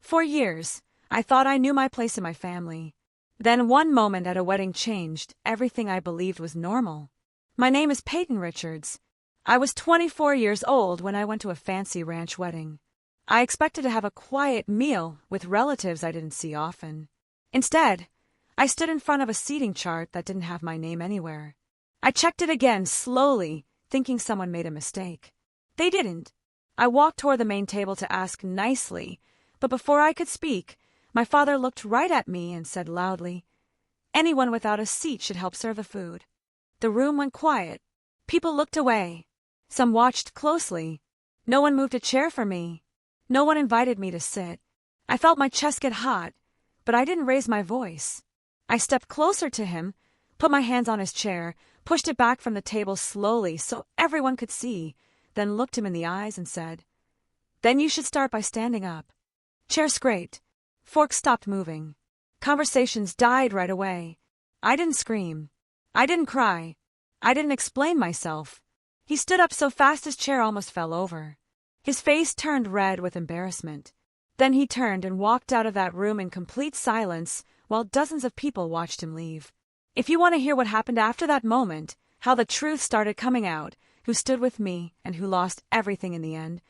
For years, I thought I knew my place in my family. Then one moment at a wedding changed everything I believed was normal. My name is Peyton Richards. I was 24 years old when I went to a fancy ranch wedding. I expected to have a quiet meal with relatives I didn't see often. Instead, I stood in front of a seating chart that didn't have my name anywhere. I checked it again slowly, thinking someone made a mistake. They didn't. I walked toward the main table to ask nicely, but before I could speak, my father looked right at me and said loudly, "Anyone without a seat should help serve the food." The room went quiet. People looked away. Some watched closely. No one moved a chair for me. No one invited me to sit. I felt my chest get hot, but I didn't raise my voice. I stepped closer to him, put my hands on his chair, pushed it back from the table slowly so everyone could see, then looked him in the eyes and said, "Then you should start by standing up." Chair scraped. Forks stopped moving. Conversations died right away. I didn't scream. I didn't cry. I didn't explain myself. He stood up so fast his chair almost fell over. His face turned red with embarrassment. Then he turned and walked out of that room in complete silence while dozens of people watched him leave. If you want to hear what happened after that moment, how the truth started coming out, who stood with me and who lost everything in the end,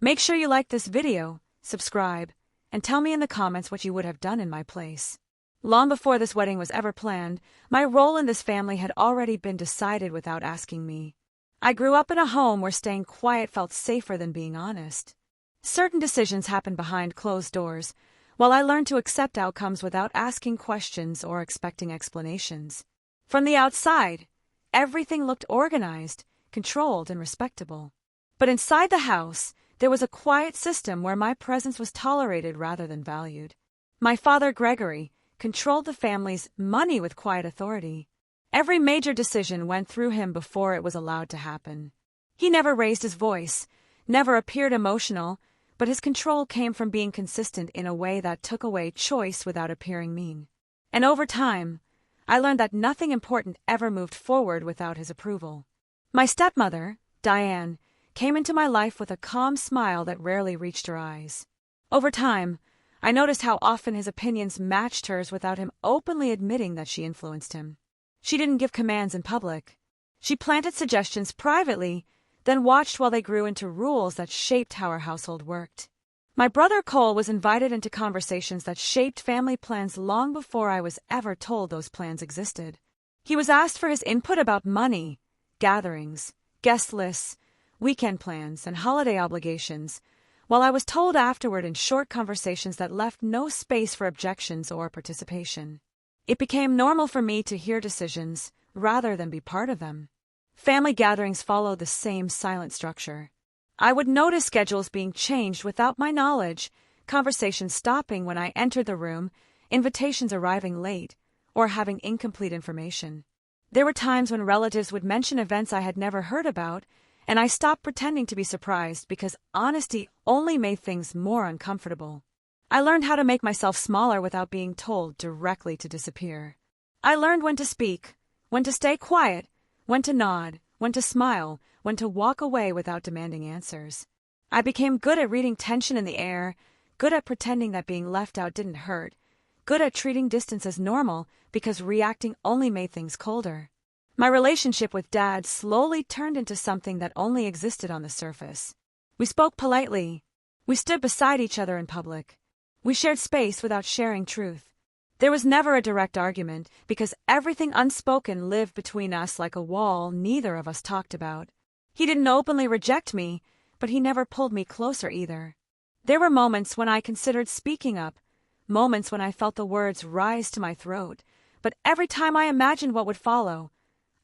make sure you like this video, subscribe, and tell me in the comments what you would have done in my place. Long before this wedding was ever planned, my role in this family had already been decided without asking me. I grew up in a home where staying quiet felt safer than being honest. Certain decisions happened behind closed doors, while I learned to accept outcomes without asking questions or expecting explanations. From the outside, everything looked organized, controlled, and respectable. But inside the house, there was a quiet system where my presence was tolerated rather than valued. My father, Gregory, controlled the family's money with quiet authority. Every major decision went through him before it was allowed to happen. He never raised his voice, never appeared emotional, but his control came from being consistent in a way that took away choice without appearing mean. And over time, I learned that nothing important ever moved forward without his approval. My stepmother, Diane, came into my life with a calm smile that rarely reached her eyes. Over time, I noticed how often his opinions matched hers without him openly admitting that she influenced him. She didn't give commands in public. She planted suggestions privately, then watched while they grew into rules that shaped how our household worked. My brother Cole was invited into conversations that shaped family plans long before I was ever told those plans existed. He was asked for his input about money, gatherings, guest lists, weekend plans, and holiday obligations, while I was told afterward in short conversations that left no space for objections or participation. It became normal for me to hear decisions rather than be part of them. Family gatherings followed the same silent structure. I would notice schedules being changed without my knowledge, conversations stopping when I entered the room, invitations arriving late, or having incomplete information. There were times when relatives would mention events I had never heard about, and I stopped pretending to be surprised because honesty only made things more uncomfortable. I learned how to make myself smaller without being told directly to disappear. I learned when to speak, when to stay quiet, when to nod, when to smile, when to walk away without demanding answers. I became good at reading tension in the air, good at pretending that being left out didn't hurt, good at treating distance as normal because reacting only made things colder. My relationship with Dad slowly turned into something that only existed on the surface. We spoke politely. We stood beside each other in public. We shared space without sharing truth. There was never a direct argument because everything unspoken lived between us like a wall neither of us talked about. He didn't openly reject me, but he never pulled me closer either. There were moments when I considered speaking up, moments when I felt the words rise to my throat, but every time I imagined what would follow,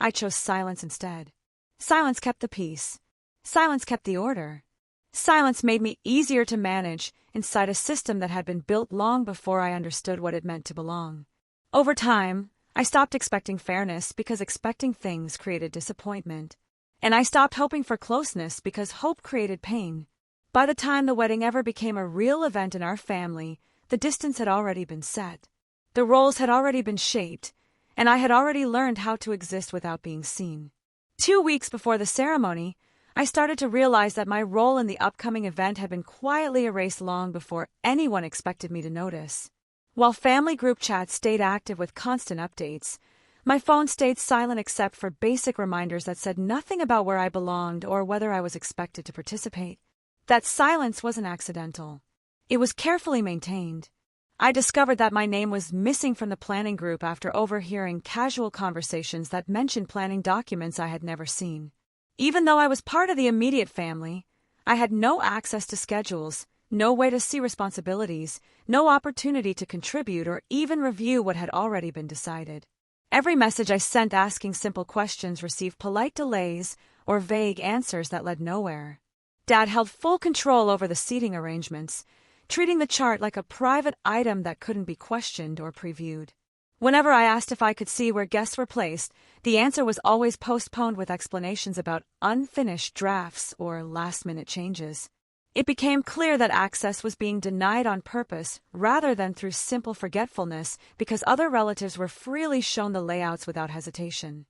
I chose silence instead. Silence kept the peace. Silence kept the order. Silence made me easier to manage inside a system that had been built long before I understood what it meant to belong. Over time, I stopped expecting fairness because expecting things created disappointment. And I stopped hoping for closeness because hope created pain. By the time the wedding ever became a real event in our family, the distance had already been set. The roles had already been shaped, and I had already learned how to exist without being seen. 2 weeks before the ceremony, I started to realize that my role in the upcoming event had been quietly erased long before anyone expected me to notice. While family group chats stayed active with constant updates, my phone stayed silent except for basic reminders that said nothing about where I belonged or whether I was expected to participate. That silence wasn't accidental. It was carefully maintained. I discovered that my name was missing from the planning group after overhearing casual conversations that mentioned planning documents I had never seen. Even though I was part of the immediate family, I had no access to schedules, no way to see responsibilities, no opportunity to contribute or even review what had already been decided. Every message I sent asking simple questions received polite delays or vague answers that led nowhere. Dad held full control over the seating arrangements, treating the chart like a private item that couldn't be questioned or previewed. Whenever I asked if I could see where guests were placed, the answer was always postponed with explanations about unfinished drafts or last-minute changes. It became clear that access was being denied on purpose rather than through simple forgetfulness because other relatives were freely shown the layouts without hesitation.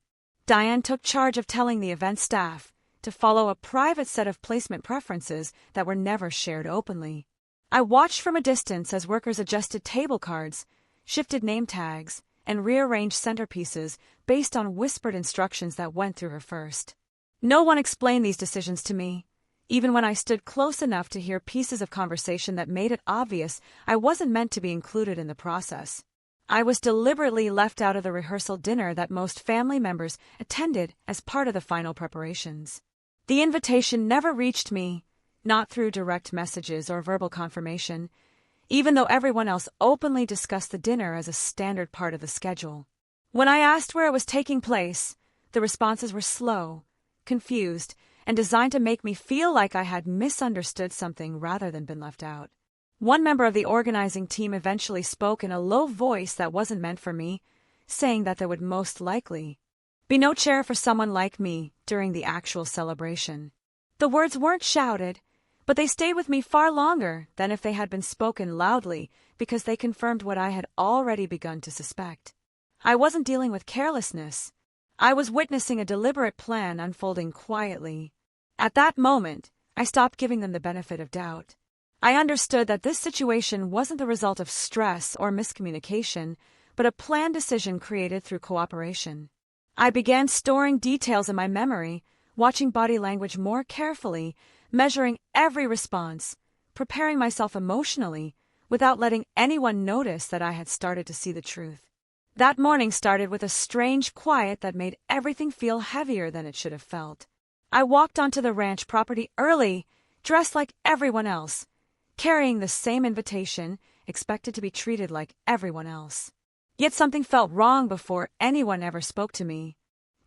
Diane took charge of telling the event staff to follow a private set of placement preferences that were never shared openly. I watched from a distance as workers adjusted table cards, shifted name tags, and rearranged centerpieces based on whispered instructions that went through her first. No one explained these decisions to me, even when I stood close enough to hear pieces of conversation that made it obvious I wasn't meant to be included in the process. I was deliberately left out of the rehearsal dinner that most family members attended as part of the final preparations. The invitation never reached me, not through direct messages or verbal confirmation, even though everyone else openly discussed the dinner as a standard part of the schedule. When I asked where it was taking place, the responses were slow, confused, and designed to make me feel like I had misunderstood something rather than been left out. One member of the organizing team eventually spoke in a low voice that wasn't meant for me, saying that there would most likely be no chair for someone like me during the actual celebration. The words weren't shouted, but they stayed with me far longer than if they had been spoken loudly because they confirmed what I had already begun to suspect. I wasn't dealing with carelessness. I was witnessing a deliberate plan unfolding quietly. At that moment, I stopped giving them the benefit of doubt. I understood that this situation wasn't the result of stress or miscommunication, but a planned decision created through cooperation. I began storing details in my memory, watching body language more carefully, measuring every response, preparing myself emotionally, without letting anyone notice that I had started to see the truth. That morning started with a strange quiet that made everything feel heavier than it should have felt. I walked onto the ranch property early, dressed like everyone else, carrying the same invitation, expected to be treated like everyone else. Yet something felt wrong before anyone ever spoke to me.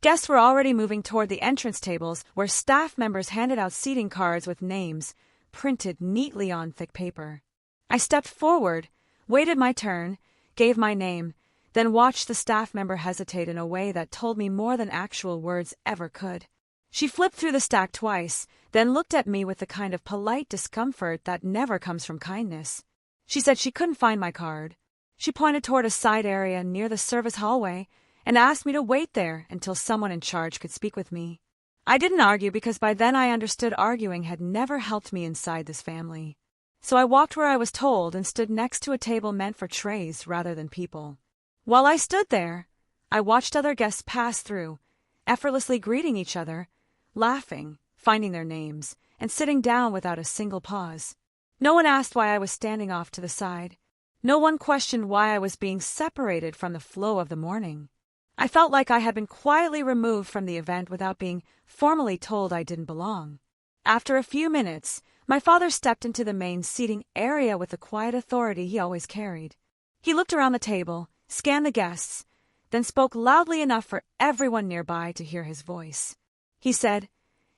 Guests were already moving toward the entrance tables where staff members handed out seating cards with names printed neatly on thick paper. I stepped forward, waited my turn, gave my name, then watched the staff member hesitate in a way that told me more than actual words ever could. She flipped through the stack twice, then looked at me with the kind of polite discomfort that never comes from kindness. She said she couldn't find my card. She pointed toward a side area near the service hallway and asked me to wait there until someone in charge could speak with me. I didn't argue because by then I understood arguing had never helped me inside this family. So I walked where I was told and stood next to a table meant for trays rather than people. While I stood there, I watched other guests pass through, effortlessly greeting each other, laughing, finding their names, and sitting down without a single pause. No one asked why I was standing off to the side. No one questioned why I was being separated from the flow of the morning. I felt like I had been quietly removed from the event without being formally told I didn't belong. After a few minutes, my father stepped into the main seating area with the quiet authority he always carried. He looked around the table, scanned the guests, then spoke loudly enough for everyone nearby to hear his voice. He said,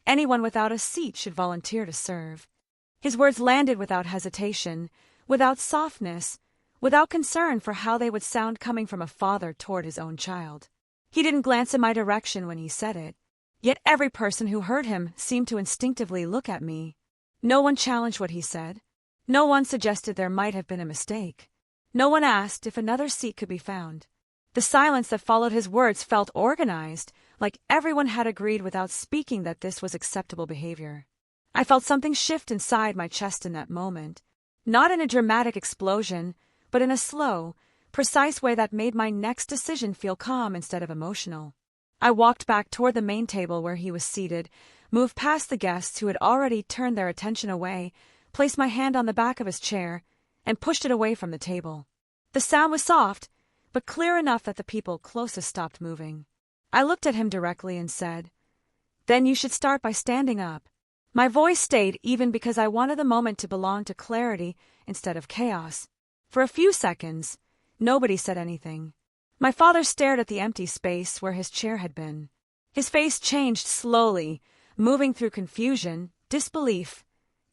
"Anyone without a seat should volunteer to serve." His words landed without hesitation, without softness, without concern for how they would sound coming from a father toward his own child. He didn't glance in my direction when he said it, yet every person who heard him seemed to instinctively look at me. No one challenged what he said. No one suggested there might have been a mistake. No one asked if another seat could be found. The silence that followed his words felt organized, like everyone had agreed without speaking that this was acceptable behavior. I felt something shift inside my chest in that moment, not in a dramatic explosion, but in a slow, precise way that made my next decision feel calm instead of emotional. I walked back toward the main table where he was seated, moved past the guests who had already turned their attention away, placed my hand on the back of his chair, and pushed it away from the table. The sound was soft, but clear enough that the people closest stopped moving. I looked at him directly and said, "Then you should start by standing up." My voice stayed even because I wanted the moment to belong to clarity instead of chaos. For a few seconds, nobody said anything. My father stared at the empty space where his chair had been. His face changed slowly, moving through confusion, disbelief,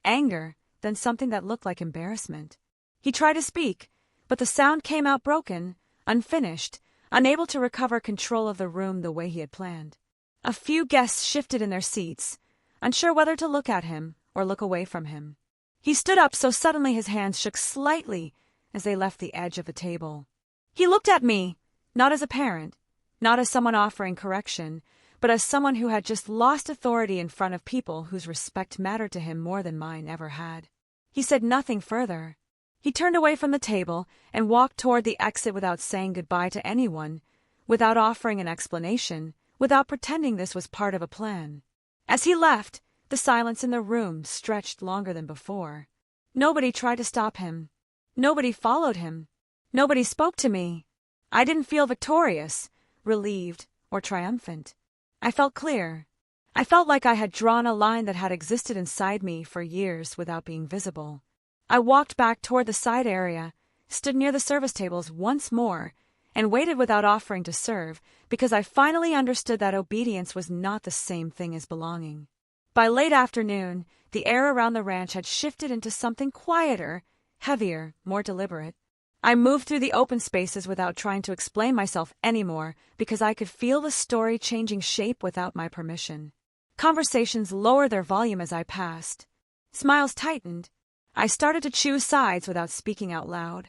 anger, then something that looked like embarrassment. He tried to speak, but the sound came out broken, unfinished, unable to recover control of the room the way he had planned. A few guests shifted in their seats, unsure whether to look at him or look away from him. He stood up so suddenly his hands shook slightly as they left the edge of the table. He looked at me, not as a parent, not as someone offering correction, but as someone who had just lost authority in front of people whose respect mattered to him more than mine ever had. He said nothing further. He turned away from the table and walked toward the exit without saying goodbye to anyone, without offering an explanation, without pretending this was part of a plan. As he left, the silence in the room stretched longer than before. Nobody tried to stop him. Nobody followed him. Nobody spoke to me. I didn't feel victorious, relieved, or triumphant. I felt clear. I felt like I had drawn a line that had existed inside me for years without being visible. I walked back toward the side area, stood near the service tables once more, and waited without offering to serve because I finally understood that obedience was not the same thing as belonging. By late afternoon, the air around the ranch had shifted into something quieter, heavier, more deliberate. I moved through the open spaces without trying to explain myself anymore because I could feel the story changing shape without my permission. Conversations lowered their volume as I passed. Smiles tightened. I started to choose sides without speaking out loud.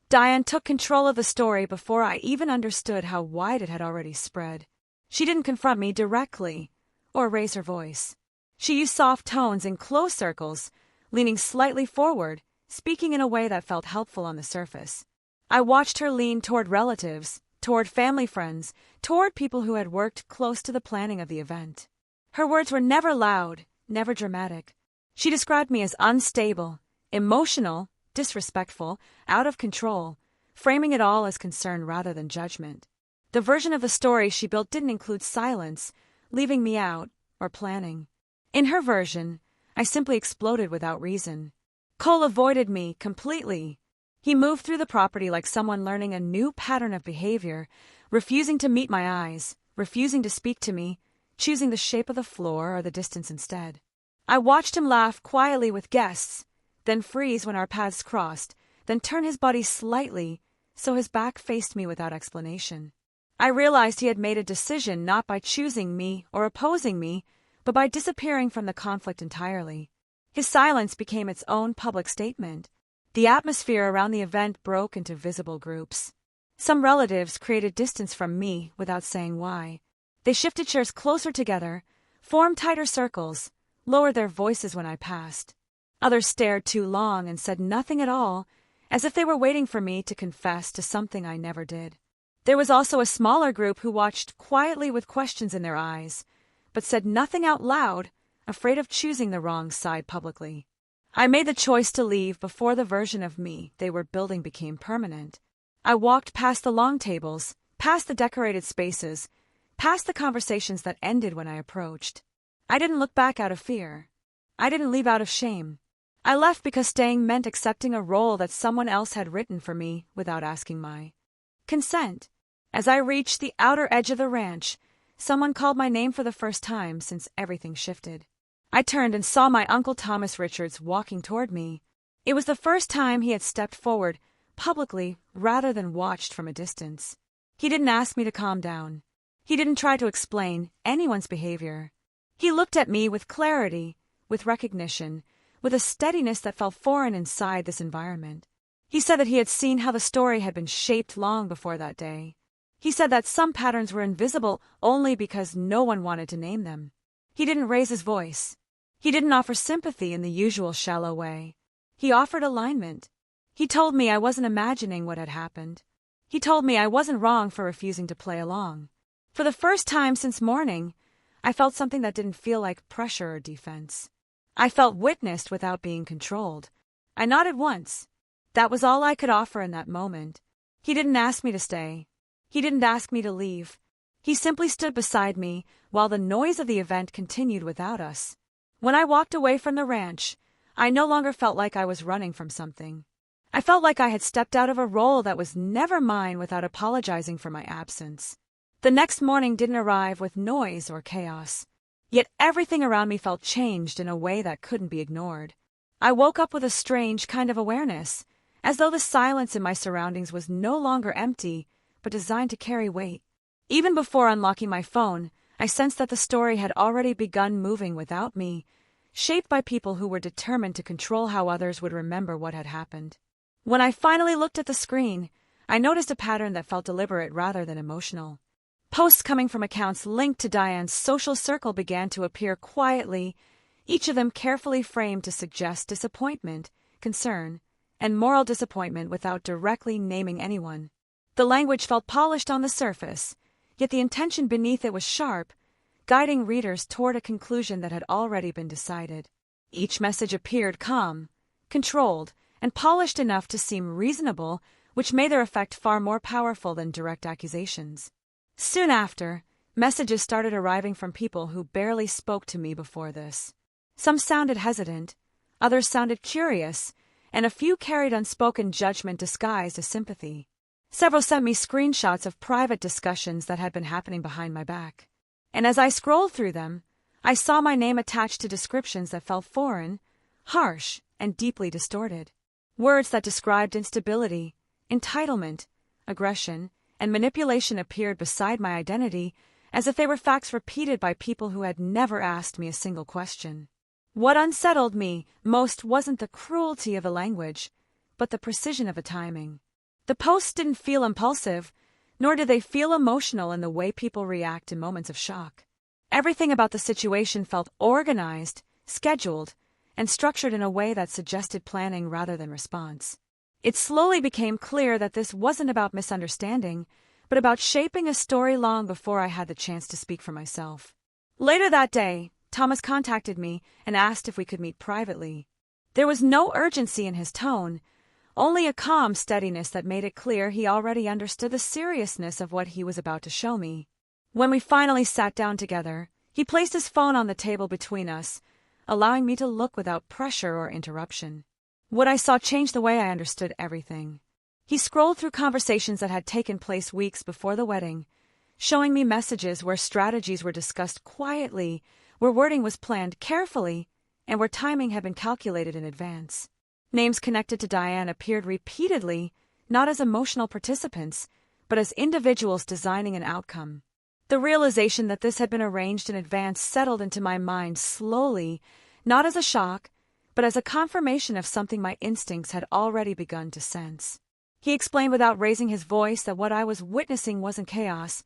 Diane took control of the story before I even understood how wide it had already spread. She didn't confront me directly or raise her voice. She used soft tones in close circles, leaning slightly forward, speaking in a way that felt helpful on the surface. I watched her lean toward relatives, toward family friends, toward people who had worked close to the planning of the event. Her words were never loud, never dramatic. She described me as unstable, emotional, disrespectful, out of control, framing it all as concern rather than judgment. The version of the story she built didn't include silence, leaving me out, or planning. In her version, I simply exploded without reason. Cole avoided me completely. He moved through the property like someone learning a new pattern of behavior, refusing to meet my eyes, refusing to speak to me, choosing the shape of the floor or the distance instead. I watched him laugh quietly with guests, then freeze when our paths crossed, then turn his body slightly so his back faced me without explanation. I realized he had made a decision not by choosing me or opposing me, but by disappearing from the conflict entirely. His silence became its own public statement. The atmosphere around the event broke into visible groups. Some relatives created distance from me without saying why. They shifted chairs closer together, formed tighter circles, lowered their voices when I passed. Others stared too long and said nothing at all, as if they were waiting for me to confess to something I never did. There was also a smaller group who watched quietly with questions in their eyes, but said nothing out loud, afraid of choosing the wrong side publicly. I made the choice to leave before the version of me they were building became permanent. I walked past the long tables, past the decorated spaces, past the conversations that ended when I approached. I didn't look back out of fear. I didn't leave out of shame. I left because staying meant accepting a role that someone else had written for me without asking my consent. As I reached the outer edge of the ranch, someone called my name for the first time since everything shifted. I turned and saw my Uncle Thomas Richards walking toward me. It was the first time he had stepped forward, publicly, rather than watched from a distance. He didn't ask me to calm down. He didn't try to explain anyone's behavior. He looked at me with clarity, with recognition, with a steadiness that felt foreign inside this environment. He said that he had seen how the story had been shaped long before that day. He said that some patterns were invisible only because no one wanted to name them. He didn't raise his voice. He didn't offer sympathy in the usual shallow way. He offered alignment. He told me I wasn't imagining what had happened. He told me I wasn't wrong for refusing to play along. For the first time since morning, I felt something that didn't feel like pressure or defense. I felt witnessed without being controlled. I nodded once. That was all I could offer in that moment. He didn't ask me to stay. He didn't ask me to leave. He simply stood beside me while the noise of the event continued without us. When I walked away from the ranch, I no longer felt like I was running from something. I felt like I had stepped out of a role that was never mine without apologizing for my absence. The next morning didn't arrive with noise or chaos. Yet everything around me felt changed in a way that couldn't be ignored. I woke up with a strange kind of awareness, as though the silence in my surroundings was no longer empty, but designed to carry weight. Even before unlocking my phone, I sensed that the story had already begun moving without me, shaped by people who were determined to control how others would remember what had happened. When I finally looked at the screen, I noticed a pattern that felt deliberate rather than emotional. Posts coming from accounts linked to Diane's social circle began to appear quietly, each of them carefully framed to suggest disappointment, concern, and moral disappointment without directly naming anyone. The language felt polished on the surface, yet the intention beneath it was sharp, guiding readers toward a conclusion that had already been decided. Each message appeared calm, controlled, and polished enough to seem reasonable, which made their effect far more powerful than direct accusations. Soon after, messages started arriving from people who barely spoke to me before this. Some sounded hesitant, others sounded curious, and a few carried unspoken judgment disguised as sympathy. Several sent me screenshots of private discussions that had been happening behind my back. And as I scrolled through them, I saw my name attached to descriptions that felt foreign, harsh, and deeply distorted. Words that described instability, entitlement, aggression, and manipulation appeared beside my identity as if they were facts repeated by people who had never asked me a single question. What unsettled me most wasn't the cruelty of the language, but the precision of the timing. The posts didn't feel impulsive, nor did they feel emotional in the way people react in moments of shock. Everything about the situation felt organized, scheduled, and structured in a way that suggested planning rather than response. It slowly became clear that this wasn't about misunderstanding, but about shaping a story long before I had the chance to speak for myself. Later that day, Thomas contacted me and asked if we could meet privately. There was no urgency in his tone, only a calm steadiness that made it clear he already understood the seriousness of what he was about to show me. When we finally sat down together, he placed his phone on the table between us, allowing me to look without pressure or interruption. What I saw changed the way I understood everything. He scrolled through conversations that had taken place weeks before the wedding, showing me messages where strategies were discussed quietly, where wording was planned carefully, and where timing had been calculated in advance. Names connected to Diane appeared repeatedly, not as emotional participants, but as individuals designing an outcome. The realization that this had been arranged in advance settled into my mind slowly, not as a shock, but as a confirmation of something my instincts had already begun to sense. He explained without raising his voice that what I was witnessing wasn't chaos,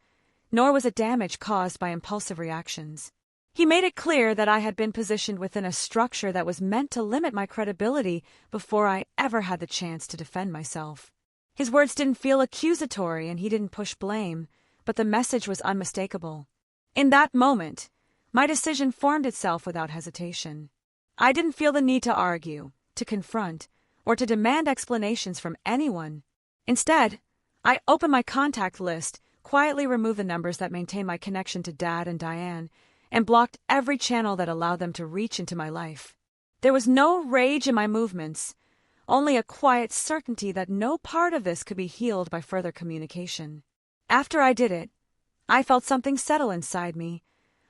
nor was it damage caused by impulsive reactions. He made it clear that I had been positioned within a structure that was meant to limit my credibility before I ever had the chance to defend myself. His words didn't feel accusatory and he didn't push blame, but the message was unmistakable. In that moment, my decision formed itself without hesitation. I didn't feel the need to argue, to confront, or to demand explanations from anyone. Instead, I opened my contact list, quietly removed the numbers that maintained my connection to Dad and Diane, and blocked every channel that allowed them to reach into my life. There was no rage in my movements, only a quiet certainty that no part of this could be healed by further communication. After I did it, I felt something settle inside me,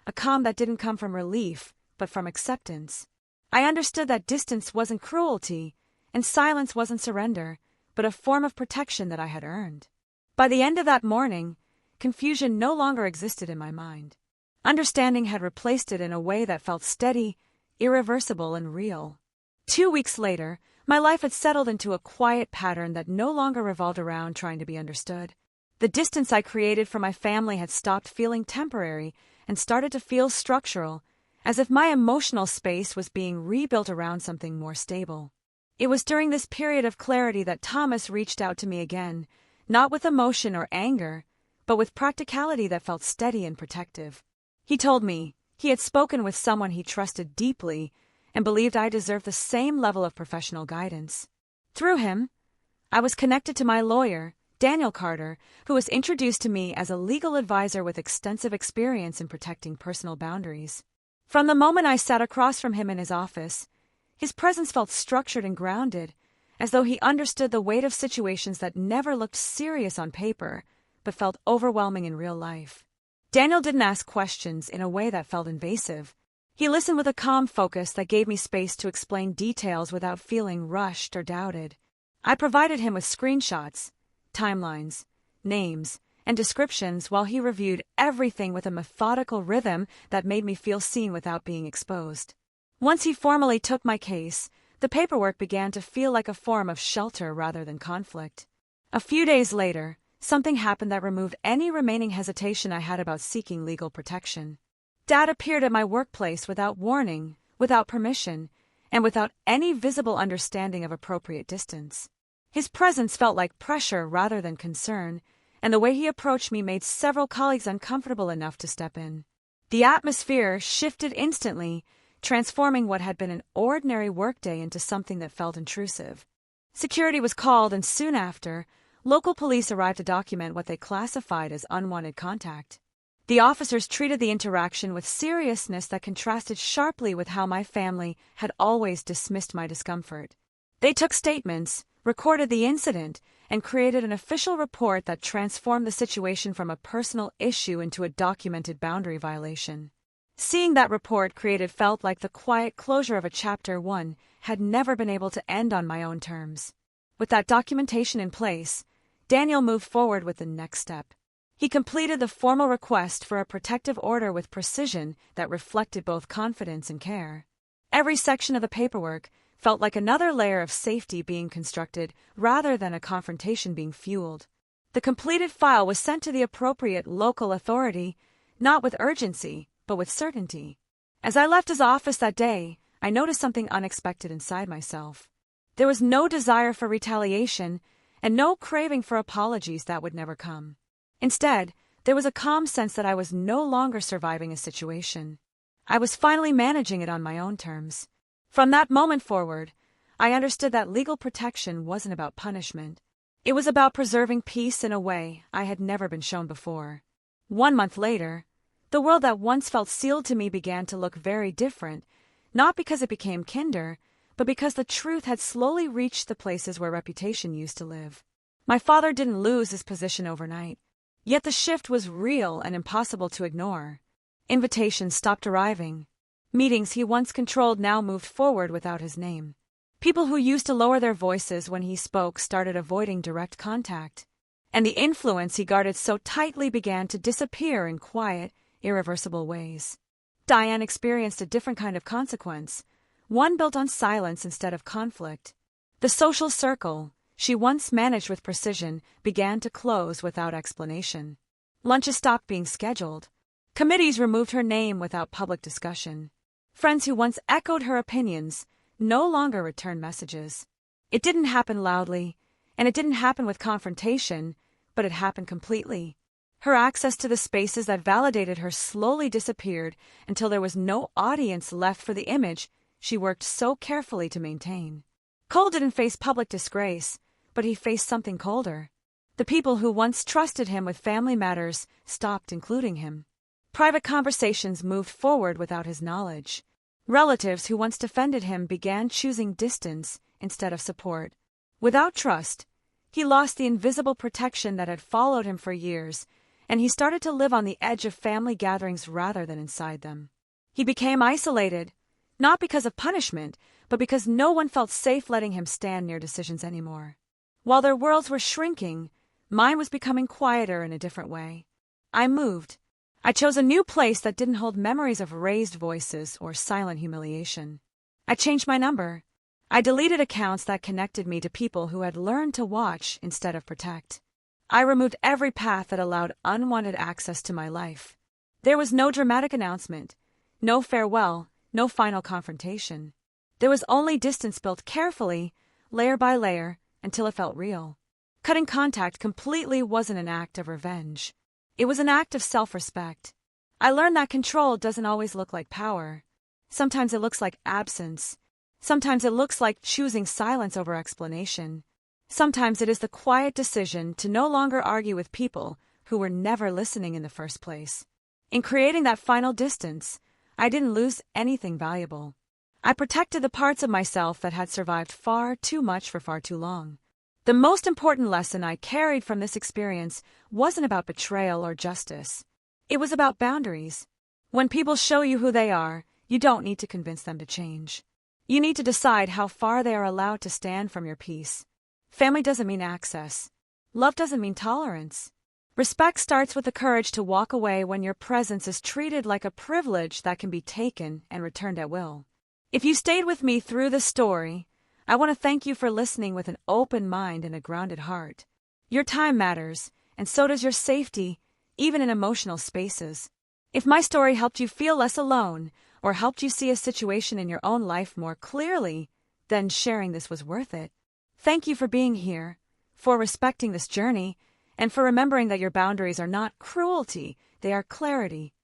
a calm that didn't come from relief, but from acceptance. I understood that distance wasn't cruelty, and silence wasn't surrender, but a form of protection that I had earned. By the end of that morning, confusion no longer existed in my mind. Understanding had replaced it in a way that felt steady, irreversible, and real. 2 weeks later, my life had settled into a quiet pattern that no longer revolved around trying to be understood. The distance I created from my family had stopped feeling temporary and started to feel structural, as if my emotional space was being rebuilt around something more stable. It was during this period of clarity that Thomas reached out to me again, not with emotion or anger, but with practicality that felt steady and protective. He told me he had spoken with someone he trusted deeply and believed I deserved the same level of professional guidance. Through him, I was connected to my lawyer, Daniel Carter, who was introduced to me as a legal advisor with extensive experience in protecting personal boundaries. From the moment I sat across from him in his office, his presence felt structured and grounded, as though he understood the weight of situations that never looked serious on paper, but felt overwhelming in real life. Daniel didn't ask questions in a way that felt invasive. He listened with a calm focus that gave me space to explain details without feeling rushed or doubted. I provided him with screenshots, timelines, names, and descriptions while he reviewed everything with a methodical rhythm that made me feel seen without being exposed. Once he formally took my case, the paperwork began to feel like a form of shelter rather than conflict. A few days later, something happened that removed any remaining hesitation I had about seeking legal protection. Dad appeared at my workplace without warning, without permission, and without any visible understanding of appropriate distance. His presence felt like pressure rather than concern, and the way he approached me made several colleagues uncomfortable enough to step in. The atmosphere shifted instantly, transforming what had been an ordinary workday into something that felt intrusive. Security was called, and soon after, local police arrived to document what they classified as unwanted contact. The officers treated the interaction with seriousness that contrasted sharply with how my family had always dismissed my discomfort. They took statements, recorded the incident, and created an official report that transformed the situation from a personal issue into a documented boundary violation. Seeing that report created felt like the quiet closure of a chapter one had never been able to end on my own terms. With that documentation in place, Daniel moved forward with the next step. He completed the formal request for a protective order with precision that reflected both confidence and care. Every section of the paperwork felt like another layer of safety being constructed rather than a confrontation being fueled. The completed file was sent to the appropriate local authority, not with urgency, but with certainty. As I left his office that day, I noticed something unexpected inside myself. There was no desire for retaliation and no craving for apologies that would never come. Instead, there was a calm sense that I was no longer surviving a situation. I was finally managing it on my own terms. From that moment forward, I understood that legal protection wasn't about punishment. It was about preserving peace in a way I had never been shown before. 1 month later, the world that once felt sealed to me began to look very different, not because it became kinder, but because the truth had slowly reached the places where reputation used to live. My father didn't lose his position overnight, yet the shift was real and impossible to ignore. Invitations stopped arriving. Meetings he once controlled now moved forward without his name. People who used to lower their voices when he spoke started avoiding direct contact, and the influence he guarded so tightly began to disappear in quiet, irreversible ways. Diane experienced a different kind of consequence, one built on silence instead of conflict. The social circle, she once managed with precision, began to close without explanation. Lunches stopped being scheduled. Committees removed her name without public discussion. Friends who once echoed her opinions no longer returned messages. It didn't happen loudly, and it didn't happen with confrontation, but it happened completely. Her access to the spaces that validated her slowly disappeared until there was no audience left for the image she worked so carefully to maintain. Cole didn't face public disgrace, but he faced something colder. The people who once trusted him with family matters stopped including him. Private conversations moved forward without his knowledge. Relatives who once defended him began choosing distance instead of support. Without trust, he lost the invisible protection that had followed him for years, and he started to live on the edge of family gatherings rather than inside them. He became isolated, not because of punishment, but because no one felt safe letting him stand near decisions anymore. While their worlds were shrinking, mine was becoming quieter in a different way. I moved. I chose a new place that didn't hold memories of raised voices or silent humiliation. I changed my number. I deleted accounts that connected me to people who had learned to watch instead of protect. I removed every path that allowed unwanted access to my life. There was no dramatic announcement, no farewell, no final confrontation. There was only distance built carefully, layer by layer, until it felt real. Cutting contact completely wasn't an act of revenge. It was an act of self-respect. I learned that control doesn't always look like power. Sometimes it looks like absence. Sometimes it looks like choosing silence over explanation. Sometimes it is the quiet decision to no longer argue with people who were never listening in the first place. In creating that final distance, I didn't lose anything valuable. I protected the parts of myself that had survived far too much for far too long. The most important lesson I carried from this experience wasn't about betrayal or justice. It was about boundaries. When people show you who they are, you don't need to convince them to change. You need to decide how far they are allowed to stand from your peace. Family doesn't mean access. Love doesn't mean tolerance. Respect starts with the courage to walk away when your presence is treated like a privilege that can be taken and returned at will. If you stayed with me through this story, I want to thank you for listening with an open mind and a grounded heart. Your time matters, and so does your safety, even in emotional spaces. If my story helped you feel less alone, or helped you see a situation in your own life more clearly, then sharing this was worth it. Thank you for being here, for respecting this journey, and for remembering that your boundaries are not cruelty, they are clarity.